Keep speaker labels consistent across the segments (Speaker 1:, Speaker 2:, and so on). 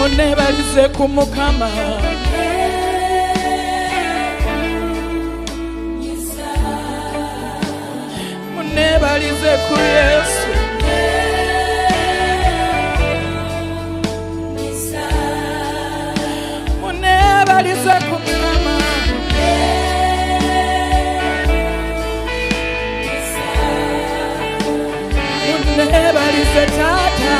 Speaker 1: munebalize ku Mukama. Munebalize ku Yesu. Munebalize ku Mukama. Munebalize Tata.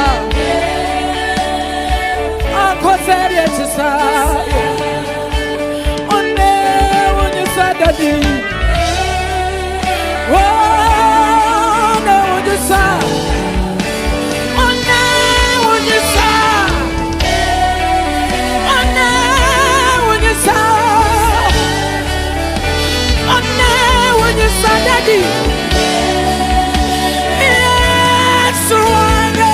Speaker 1: Akozere chisaye. One unyisa Daddy. Daddy, yes, wanga,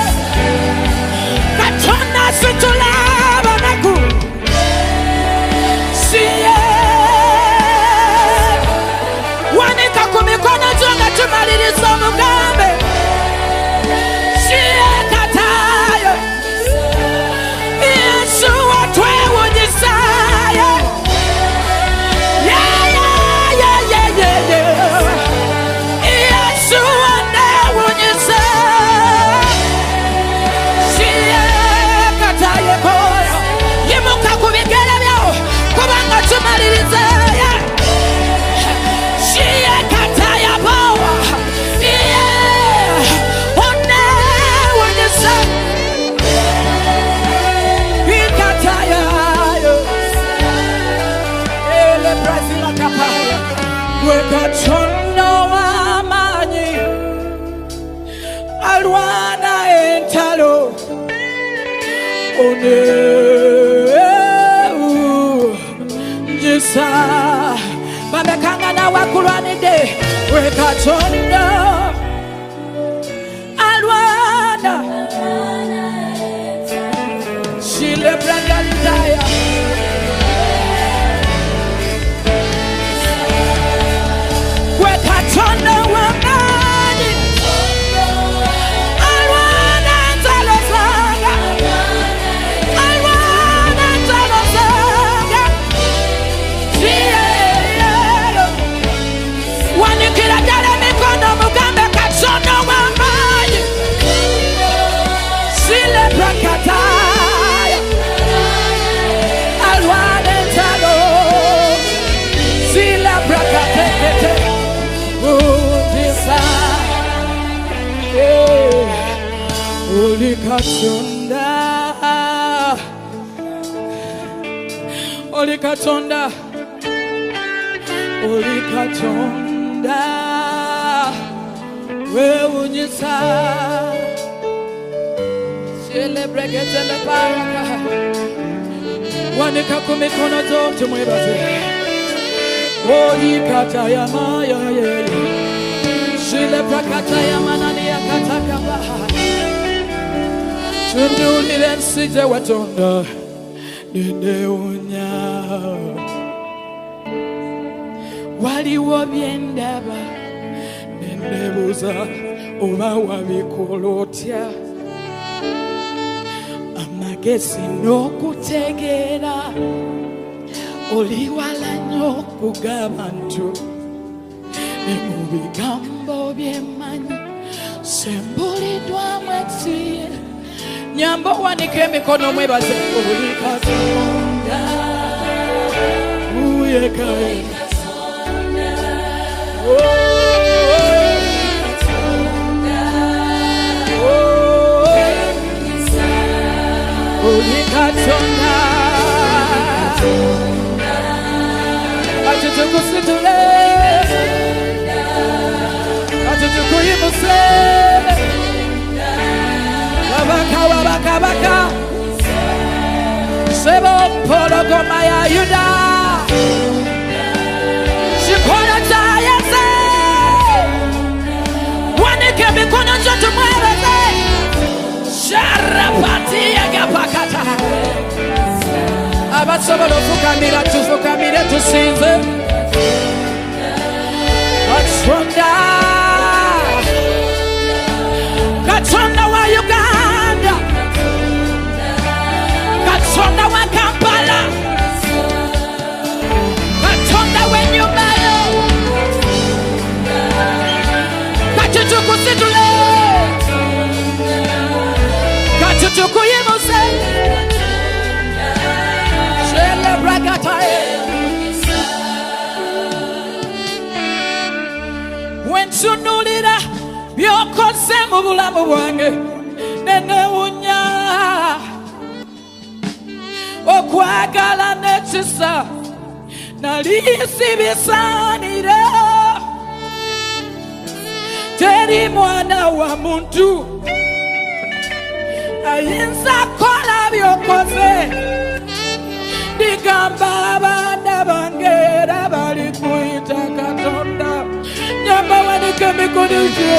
Speaker 1: katona situlaba naku, siye, wanika kumikono jonga tumaliriza mugambe, siye katayo, yes, watwe wunyisaye. Wekatono wamanyi alwana entalo one njisa babekanga na wakulwanide. Wekatono alwana shile brandalidaya Wekatono wamanyi alwana entalo zanga, alwana entalo zanga, wanikira dala mikono mugambe katono wamanyi sile prakataya alwana entalo sile prakatete undisa Olikatonda Olikatonda Olikatonda weunyisa celebrate the baraka wanika kumikono zote mwebaze. Olikataya maya yele shile prakataya manani ya katakaba tunulile nsije watonda nende unya waliwo byendaba nende buza oba wabikolotya amagezi n'okutegeera oliwala nnyo kugabantu ne mu bigambo by'emmanyi sembuliddwamu ekiye nyambo wanika emikono mwebaze. Olikatonda uyekaye Olikatonda atutukusitule atutukuyimuse wabaka sebo pologoma ya Yuda shikona tayese wanike mikono njoto mweleze sharapati yagapakata abasobola okufukamira tufukamire tusinze Katonda wa Uganda tukuyimuse wentunulira byokoze mu bulamu bwange nenewunya okwagala nekisa nali sibisaanira teri mwana wa muntu ayinza kola byokoze digamba abaana bange era bali kuyita Katonda nyamba wanike emikono gyo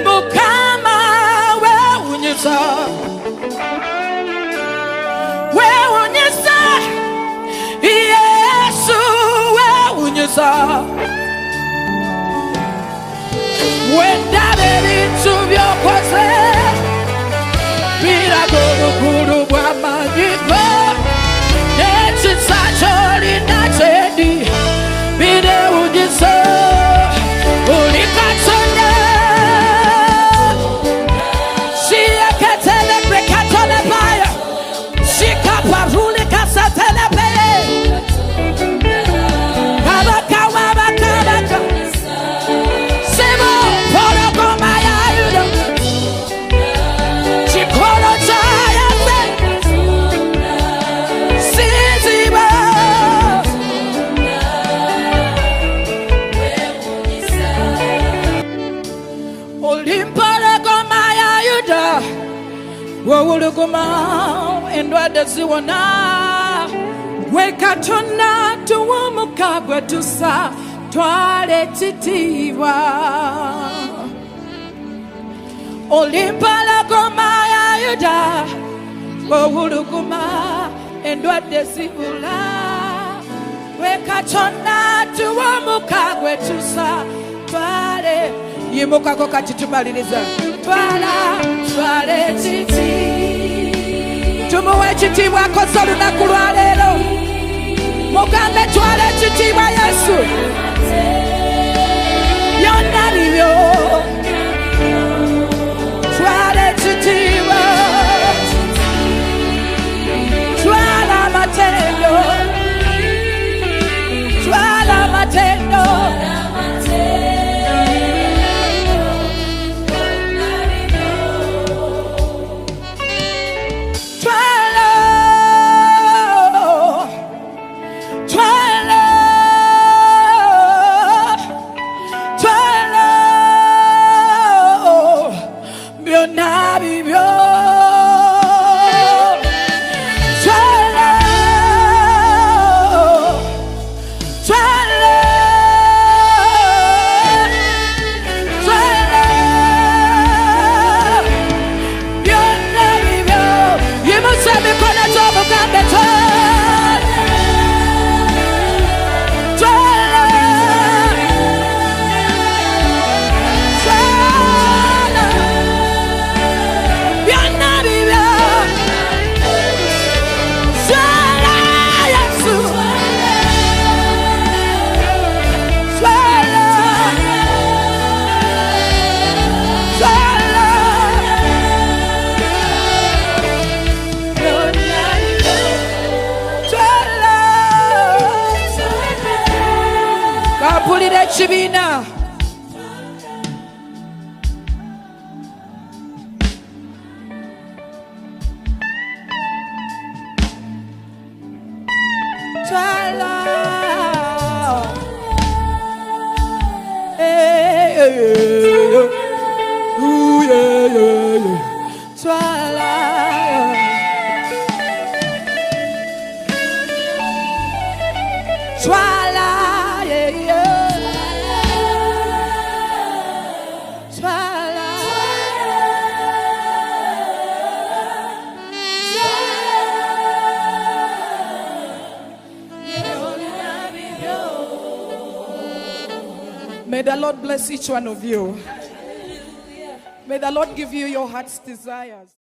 Speaker 1: Mukama wewunyisa Yesu wewunyisa wendabe bintu byokoze biraguruguru bw'amanyiko n'ekisa ky'olina kyedi birewunyisa uli Katonda shiyeketelebrekatonebaya shikaparuli kasatelebeye kabaka wabakabaka sibo porogoma ya yuda chikolo chayase siziba Olimpalagoma ya yuda wawuluguma endwadde ziwona gwe Katonda tuwumuka gwe tusa twale ekitiibwa Olimpalagoma ya yuda wawuluguma endwadde zibula gwe Katonda tuwumuka gwe tusa twale yimukako kati tumaliriza twala ekiti tumuwe ekitiibwa akoze olunaku lwa leero mugambe twala ekitiibwa Yesu byonna bibyo twala ekitiibwa twala amatendo twala amatendo byonna bibyo Divina. Twala. Hey, hey, hey. Ooh, yeah, yeah, yeah. Twala. Twala, yeah, yeah. Twala. May the Lord bless each one of you. May the Lord give you your heart's desires.